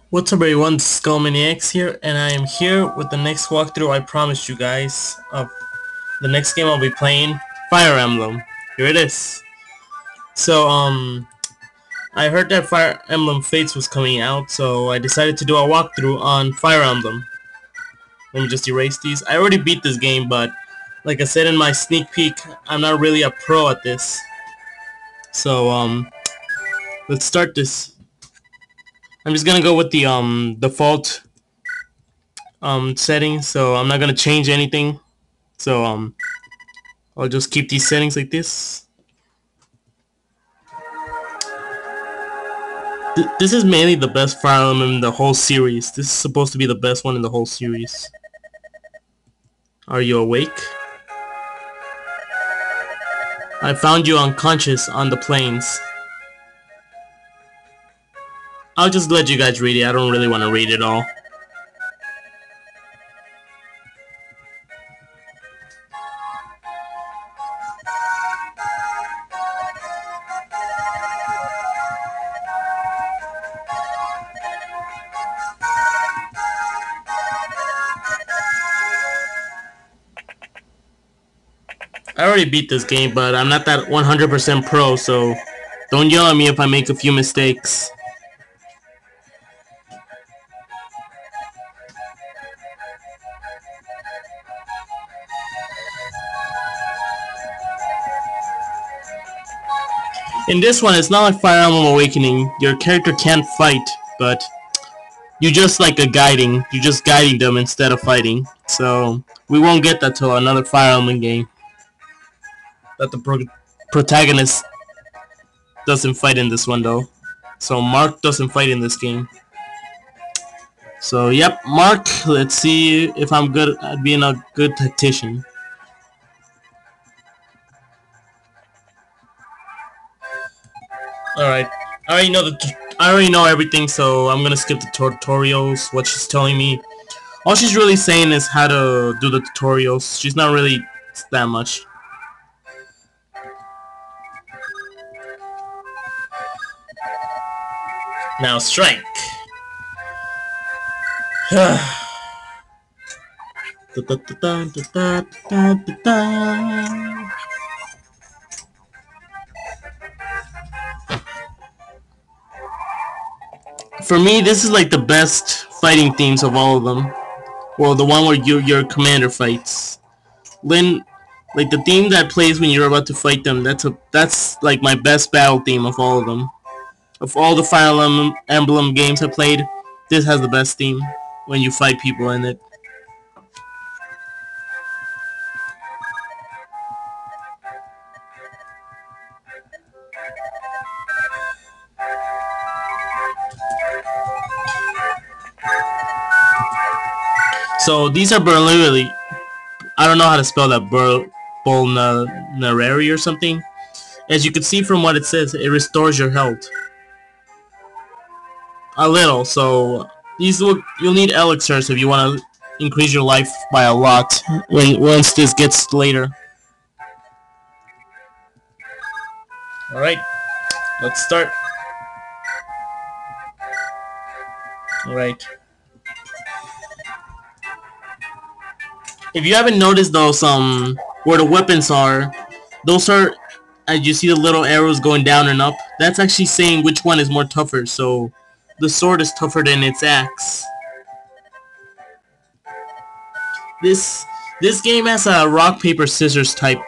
What's up everyone, Skullmaniacs here, and I am here with the next walkthrough I promised you guys of the next game I'll be playing, Fire Emblem. Here it is. So, I heard that Fire Emblem Fates was coming out, so I decided to do a walkthrough on Fire Emblem. Let me just erase these. I already beat this game, but like I said in my sneak peek, I'm not really a pro at this. So, let's start this. I'm just gonna go with the, default settings, so I'm not gonna change anything. So I'll just keep these settings like this. This is mainly the best Fire Emblem in the whole series. This is supposed to be the best one in the whole series. Are you awake? I found you unconscious on the plains. I'll just let you guys read it. I don't really want to read it all. I already beat this game, but I'm not that 100% pro, so don't yell at me if I make a few mistakes. In this one, it's not like Fire Emblem Awakening. Your character can't fight, but you just like a guiding. You're just guiding them instead of fighting. So we won't get that till another Fire Emblem game. That the protagonist doesn't fight in this one though. So Mark doesn't fight in this game. So yep, Mark. Let's see if I'm good at being a good tactician. Alright, I already know everything, so I'm gonna skip the tutorials, what she's telling me. All she's really saying is how to do the tutorials. She's not really that much. Now strike. For me, this is like the best fighting themes of all of them. Well, the one where your commander fights. Lynn, like the theme that plays when you're about to fight them. That's like my best battle theme of all of them. Of all the Fire Emblem games I played, this has the best theme when you fight people in it. So these are literally, I don't know how to spell that, Bolnarari or something. As you can see from what it says, it restores your health. A little, so you'll need elixirs if you want to increase your life by a lot once this gets later. Alright, let's start. Alright. If you haven't noticed those, where the weapons are, those are, as you see the little arrows going down and up, that's actually saying which one is more tougher, so the sword is tougher than its axe. This game has a rock, paper, scissors type,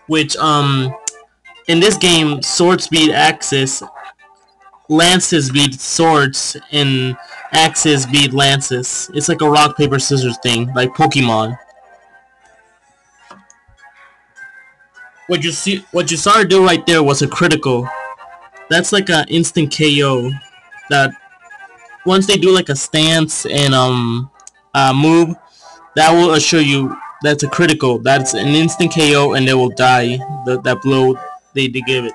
which, in this game, swords beat axes, lances beat swords, and axes beat lances. It's like a rock, paper, scissors thing, like Pokemon. What you saw her do right there was a critical. That's like an instant KO. That once they do like a stance and move, that will assure you that's a critical. That's an instant KO and they will die. That blow they give it.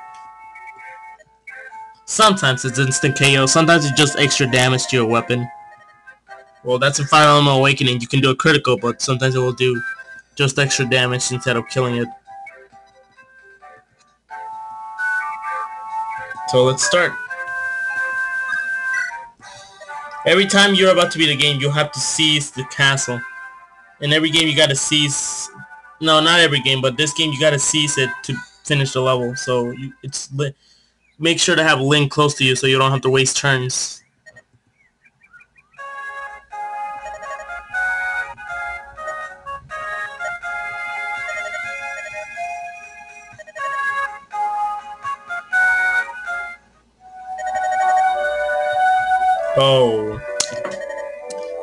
Sometimes it's instant KO, sometimes it's just extra damage to your weapon. Well, that's in Fire Emblem Awakening. You can do a critical, but sometimes it will do just extra damage instead of killing it. So let's start. Every time you're about to beat a game, you have to seize the castle. In every game, you gotta seize. No, not every game, but this game you gotta seize it to finish the level. So make sure to have Link close to you so you don't have to waste turns. Oh.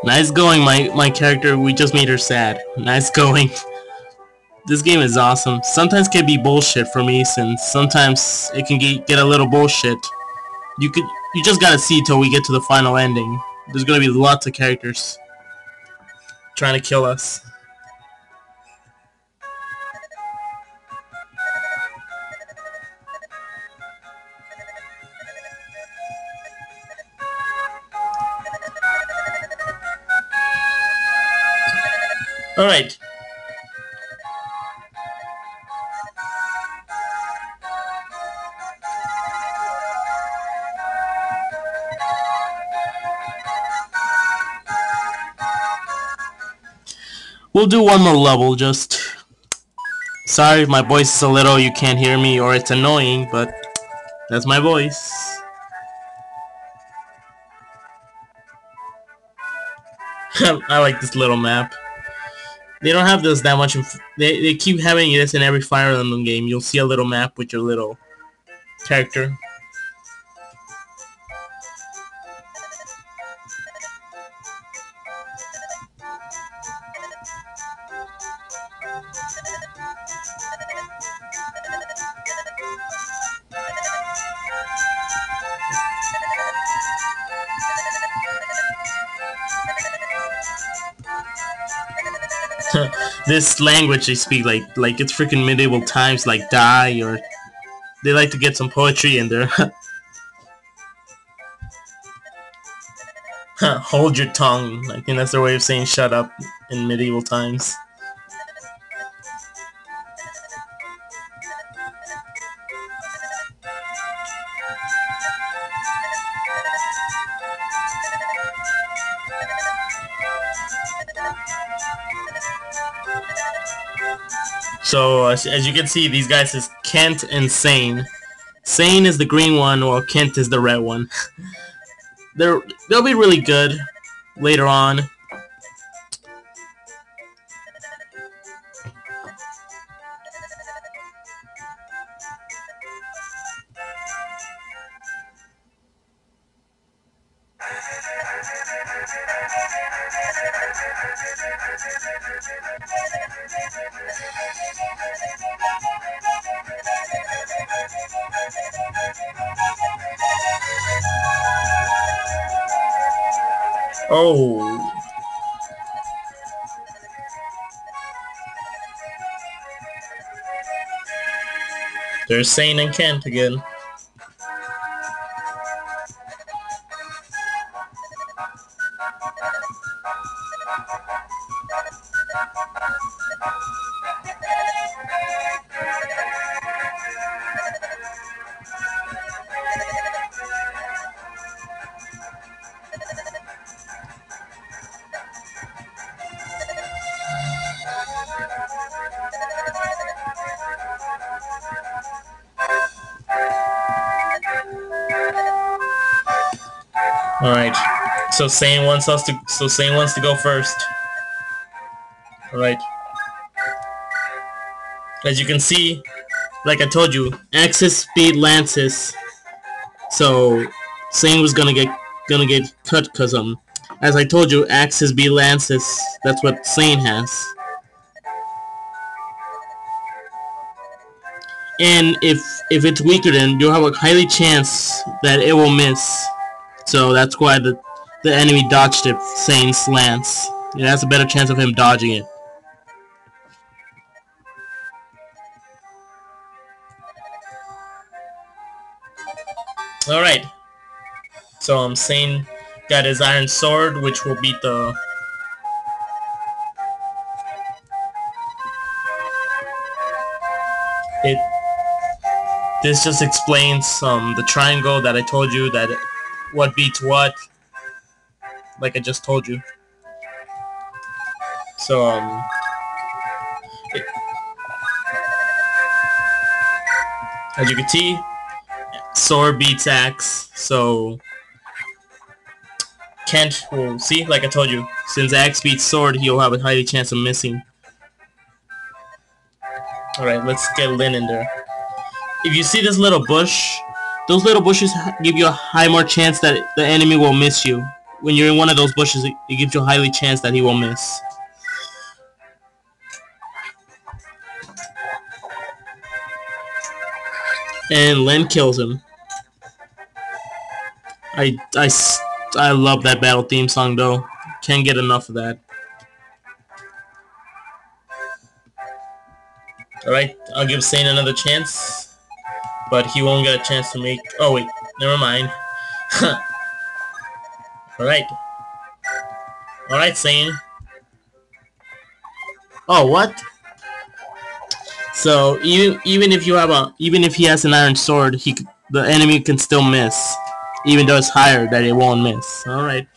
Nice going, my character. We just made her sad. Nice going. This game is awesome. Sometimes can be bullshit for me, since sometimes it can get a little bullshit. You just gotta see till we get to the final ending. There's gonna be lots of characters trying to kill us. Alright. We'll do one more level, just... Sorry if my voice is a little, you can't hear me, or it's annoying, but that's my voice. I like this little map. They don't have this that much. They keep having this in every Fire Emblem game. You'll see a little map with your little character. This language they speak like it's freaking medieval times, like die, or they like to get some poetry in there. Hold your tongue. I think that's their way of saying shut up in medieval times. So as you can see, these guys is Kent and Sane. Sane is the green one, while Kent is the red one. They'll be really good later on. Oh. There's Sane and Kent again. Alright. So Sane wants to go first. Alright. As you can see, like I told you, Axis speed Lances. So Sane was gonna get cut because as I told you, Axis speed Lances, that's what Sane has. And if it's weaker, then you'll have a highly chance that it will miss. So that's why the enemy dodged it, Sane's lance. It has a better chance of him dodging it. Alright. So Sane got his iron sword, which will beat the... This just explains the triangle that I told you, that what beats what. like I just told you. So as you can see, sword beats axe. So Kent will see, like I told you, since axe beats sword, he'll have a high chance of missing. All right, let's get Lynn in there. If you see this little bush, those little bushes give you a high more chance that the enemy will miss you. When you're in one of those bushes, it gives you a highly chance that he will miss. And Lynn kills him. I love that battle theme song though. Can't get enough of that. Alright, I'll give Sane another chance. But he won't get a chance to make... Oh wait, never mind. Alright. Alright, Sane. Oh, what? So even if you have even if he has an iron sword, the enemy can still miss. Even though it's higher, that it won't miss. Alright.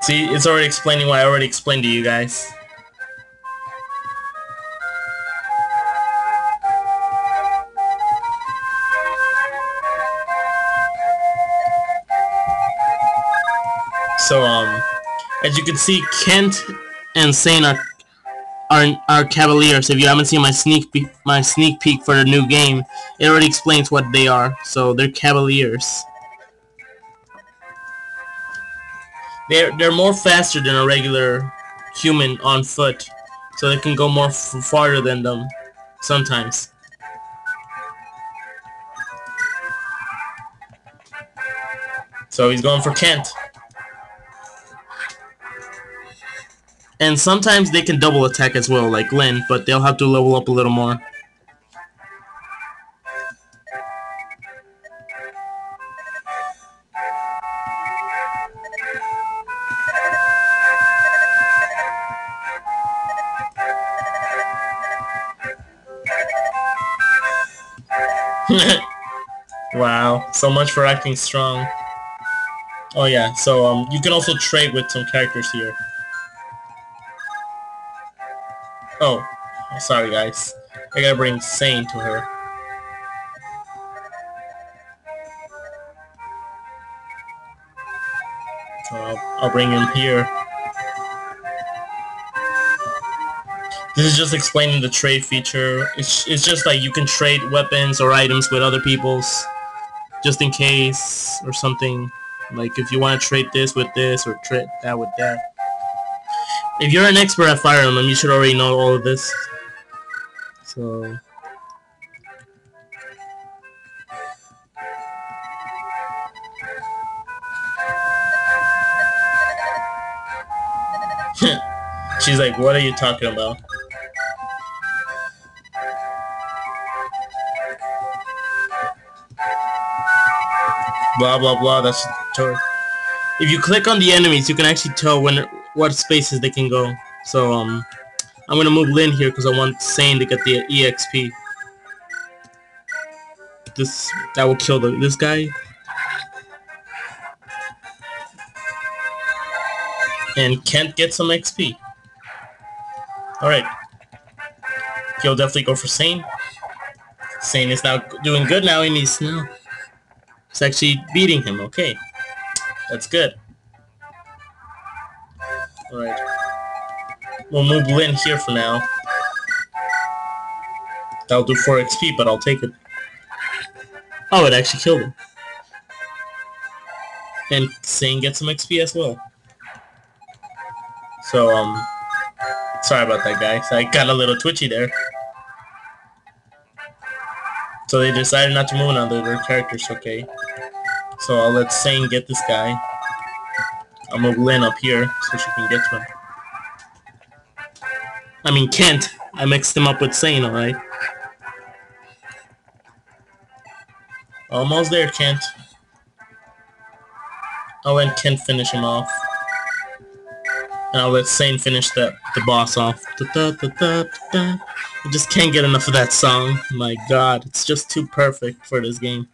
See, it's already explaining what I already explained to you guys. So, as you can see, Kent and Sane are cavaliers. If you haven't seen my sneak peek for the new game, it already explains what they are. So they're cavaliers. They're more faster than a regular human on foot, so they can go more farther than them sometimes. So he's going for Kent. And sometimes they can double attack as well, like Lynn, but they'll have to level up a little more. Wow, so much for acting strong. Oh yeah, so you can also trade with some characters here. Oh, sorry guys. I gotta bring Sane to her. So I'll bring him here. This is just explaining the trade feature. It's just like you can trade weapons or items with other people's, just in case or something. Like if you want to trade this with this or trade that with that. If you're an expert at Fire Emblem, you should already know all of this. So she's like, what are you talking about? Blah blah blah, that's if you click on the enemies, you can actually tell what spaces they can go. So I'm gonna move Lynn here because I want Sane to get the EXP. That will kill this guy. And Kent get some XP. Alright. He'll definitely go for Sane. Sane is now doing good now, and he's actually beating him. Okay. That's good. Alright. We'll move Lynn here for now. That'll do 4 XP, but I'll take it. Oh, it actually killed him. And Sane gets some XP as well. So, sorry about that, guys. I got a little twitchy there. So they decided not to move on their characters, okay. So I'll let Sane get this guy. I'll move Lynn up here so she can get to him. I mean Kent. I mixed him up with Sane, alright. Almost there, Kent. I'll let Kent finish him off. And I'll let Sane finish the boss off. Da, da, da, da, da. I just can't get enough of that song. My god, it's just too perfect for this game.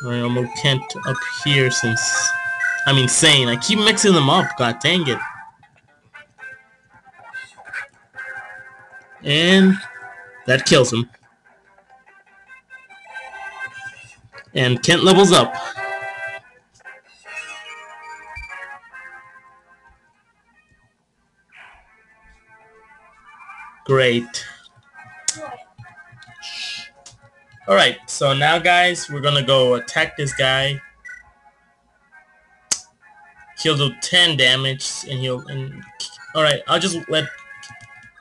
Alright, I'll move Kent up here since... I mean Sane. I keep mixing them up, god dang it. And that kills him. And Kent levels up. Great. Alright, so now guys, we're gonna go attack this guy. He'll do 10 damage, and he'll... Alright, I'll just let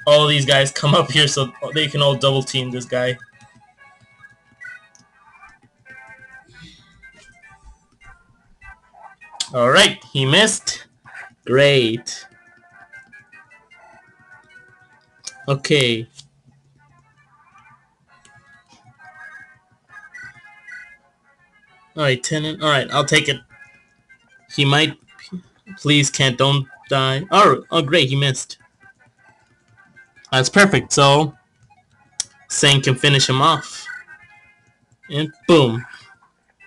all these guys come up here so they can all double team this guy. Alright, he missed. Great. Okay. Alright, 10. Alright, I'll take it. He might... Please, Kent, don't die. Oh, great, he missed. That's perfect, so... Sane can finish him off. And boom.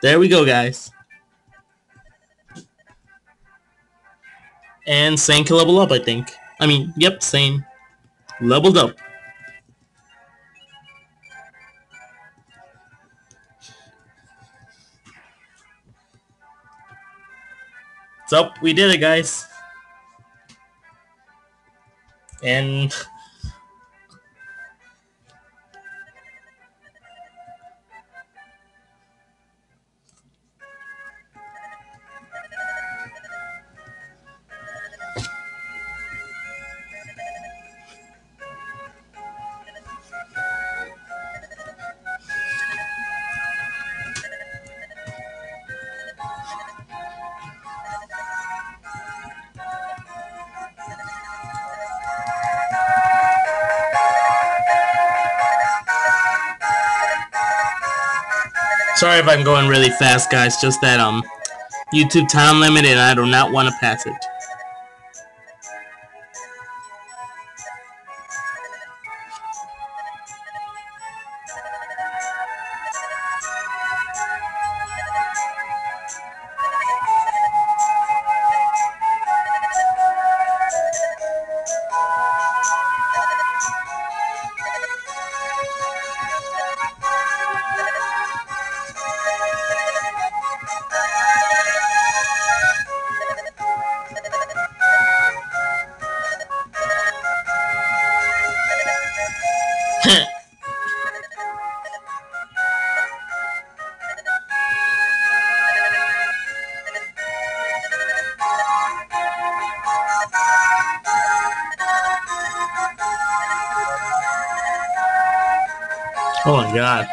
There we go, guys. And Sane can level up, I think. I mean, yep, Sane leveled up. So, we did it, guys. And... Sorry if I'm going really fast, guys. Just that YouTube time limit, and I do not want to pass it. Oh my god!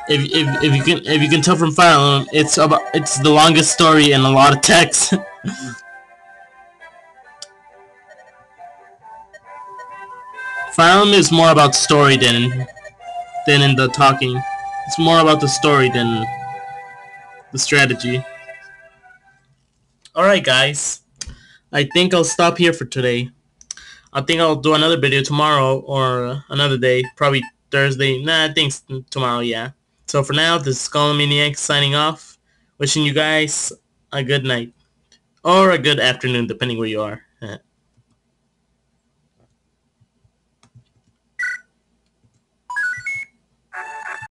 If you can tell from Fire Emblem, it's the longest story and a lot of text. Fire Emblem is more about story than in the talking. It's more about the story than the strategy. Alright guys, I think I'll stop here for today. I think I'll do another video tomorrow or another day, probably Thursday. Nah, I think tomorrow, yeah. So for now, this is Skullmaniac signing off. Wishing you guys a good night. Or a good afternoon, depending where you are.